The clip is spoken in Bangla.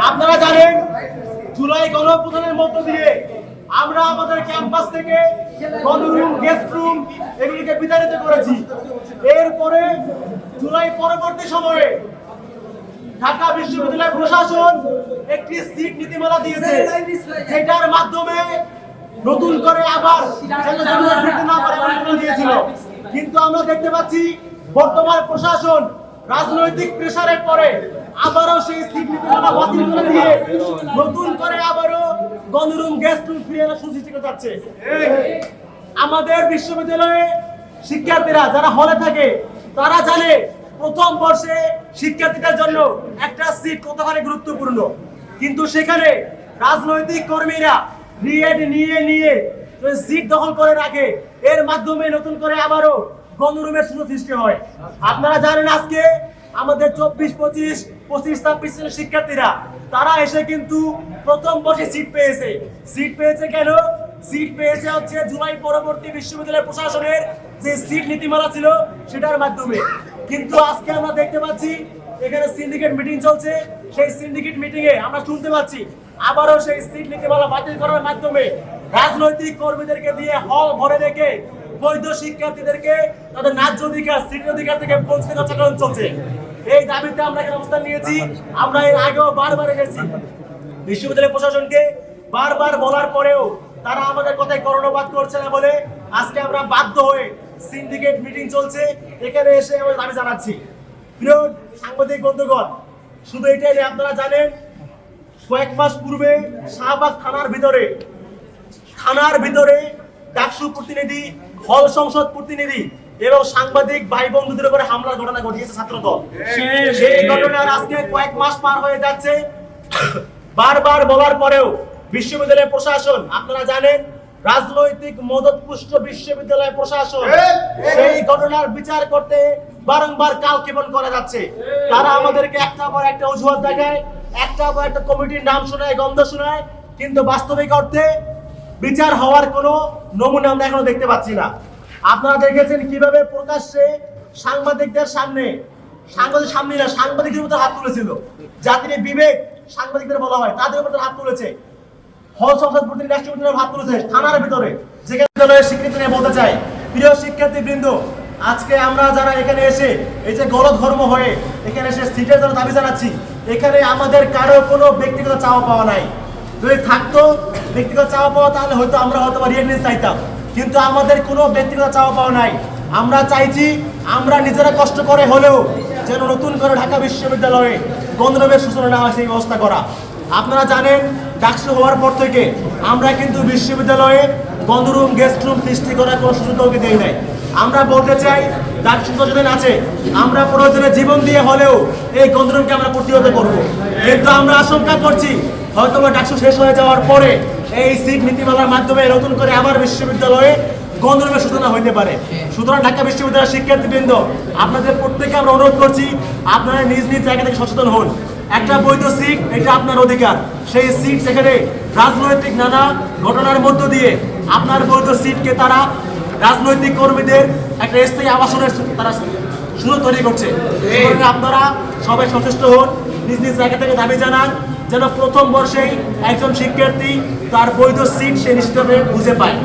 আপনারা জানেন জুলাই গণঅভ্যুত্থানের মধ্য দিয়ে আমরা আমাদের ক্যাম্পাস থেকে গণরুম, গেস্ট রুম এগুলিকে বিতাড়িত করেছি। এরপরে জুলাই পরবর্তী সময়ে ঢাকা বিশ্ববিদ্যালয় প্রশাসন একটি সিট নীতিমালা দিয়েছে, যেটার মাধ্যমে নতুন করে আবার দিয়েছিল। কিন্তু আমরা দেখতে পাচ্ছি বর্তমান প্রশাসন রাজনৈতিক প্রেসারের পরে আবারও সেই সিট নীতিমালা বাতিল করে দিয়ে নতুন করে আবারও গণরুম, গেস্ট রুম ফিরে আনা সুসৃষ্টি করতে যাচ্ছে। আমাদের বিশ্ববিদ্যালয়ে শিক্ষার্থীরা যারা হলে থাকে তারা জানে প্রথম বর্ষে শিক্ষার্থীদের জন্য একটা সিট কতখানি গুরুত্বপূর্ণ, কিন্তু সেখানে রাজনৈতিক কর্মীরা নিয়ে সিট দখল করে রাখে। এর মাধ্যমে নতুন করে আবারও গণরুমের সুযোগ সৃষ্টি হয়। আপনারা জানেন আজকে আমাদের 24-25-26 শিক্ষার্থীরা তারা এসে কিন্তু প্রথম বর্ষে সিট পেয়েছে কেন? সিট পেয়েছে হচ্ছে জুলাই পরবর্তী বিশ্ববিদ্যালয় প্রশাসনের যে সিট নীতিমালা ছিল সেটার মাধ্যমে। কিন্তু আজকে আমরা দেখতে পাচ্ছি এখানে সিন্ডিকেট মিটিং চলছে। সেই সিন্ডিকেট মিটিং এ আমরা শুনতে পাচ্ছি আবারও সেই সিট নীতিমালা বাতিল করার মাধ্যমে রাজনৈতিক কর্মীদেরকে দিয়ে হল ভরে রেখে বৈধ শিক্ষার্থীদেরকে তাদের ন্যায্য অধিকার, সিট অধিকার থেকে বঞ্চিত করার চলছে। এই দাবিতে আমরা এখানে অবস্থান নিয়েছি। আমরা এর আগেও বারবার এসেছি বিশ্ববিদ্যালয় প্রশাসনকে, বারবার বলার পরেও তারা আমাদের কথায় কর্ণপাত করছে না বলে আজকে আমরা বাধ্য হয়ে সিন্ডিকেট মিটিং চলছে এখানে এসে আমরা দাবি জানাচ্ছি। প্রিয় সাংবাদিক বন্ধুগণ, শুধু এটাই নয়, আপনারা জানেন কয়েক মাস পূর্বে শাহবাগ থানার ভিতরে ডাকসু প্রতিনিধি, হল সংসদ প্রতিনিধি এবং সাংবাদিক ভাই বন্ধুদের উপরে হামলার ঘটনা ঘটিয়েছে ছাত্রদল। সেই ঘটনার আজকে কয়েক মাস পার হয়ে যাচ্ছে। বারবার বলার পরেও বিশ্ববিদ্যালয় প্রশাসন, আপনারা জানেন রাজনৈতিক মদতপুষ্ট বিশ্ববিদ্যালয় প্রশাসন সেই ঘটনার বিচার করতে বারংবার কালক্ষেপণ করা যাচ্ছে। তারা আমাদেরকে একটা পর একটা অজুহাত দেখায়, একটা পর একটা কমিটির নাম শোনায়, গন্ধ শোনায়, কিন্তু বাস্তবিক অর্থে বিচার হওয়ার কোনো নমুনা আমরা এখনো দেখতে পাচ্ছি না। আপনারা দেখেছেন কিভাবে প্রকাশ্যে সাংবাদিকদের সামনে সাংবাদিকদের উপর হাত তুলেছিল। জাতির বিবেক সাংবাদিকদের বলা হয়, তাদের উপর হাত তুলেছে। হল সংসদ প্রতিনিধি, রাষ্ট্রপতির হাত তুলেছে থানার ভিতরে। যেখানে স্বীকৃতি নিয়ে বলতে চাই, প্রিয় শিক্ষার্থীবৃন্দ, আজকে আমরা যারা এখানে এসে এই যে গণধর্ম হয়ে এখানে এসে সিটের জন্য দাবি জানাচ্ছি, এখানে আমাদের কারো কোনো ব্যক্তিগত চাওয়া পাওয়া নাই। যদি থাকতো ব্যক্তিগত চাওয়া পাওয়া তাহলে হয়তো আমরা রিয়েটনেস চাইতাম, কিন্তু আমাদের কোনো ব্যক্তিগত চাওয়া পাওয়া নাই। আমরা চাইছি আমরা নিজেরা কষ্ট করে হলেও যেন নতুন করে ঢাকা বিশ্ববিদ্যালয়ে গণরুমের সূচনা না হয় সেই ব্যবস্থা করা। আপনারা জানেন ডাকসু হওয়ার পর থেকে আমরা কিন্তু বিশ্ববিদ্যালয়ে গণরুম, গেস্ট রুম সৃষ্টি করার কোনো সুযোগ কাউকে দেই নাই। আমরা বলতে চাই ডাকসু যতদিন আছে আমরা প্রয়োজনে জীবন দিয়ে হলেও এই গণরুমকে আমরা প্রতিহত করব। কিন্তু আমরা আশঙ্কা করছি হয়তো ডাকসু শেষ হয়ে যাওয়ার পরে এই সিট নীতিমালার মাধ্যমে নতুন করে আবার বিশ্ববিদ্যালয়ে গণরুমের সূচনা হইতে পারে। সুতরাং ঢাকা বিশ্ববিদ্যালয়ের শিক্ষার্থীবৃন্দ, আপনাদের প্রত্যেকে আমরা অনুরোধ করছি আপনারা নিজ নিজ জায়গা থেকে সচেতন হন। একটা বৈধ সিট, এটা আপনার অধিকার। সেই সিট সেখানে রাজনৈতিক নানা ঘটনার মধ্য দিয়ে আপনার বৈধ সিটকে তারা রাজনৈতিক কর্মীদের একটা স্থায়ী আবাসনের তারা সুযোগ তৈরি করছে। আপনারা সবাই সচেষ্ট হন, নিজ নিজ জায়গা থেকে দাবি জানান যেন প্রথম বর্ষেই একজন শিক্ষার্থী তার বৈধ সিট সে নিশ্চিতভাবে বুঝে পায়।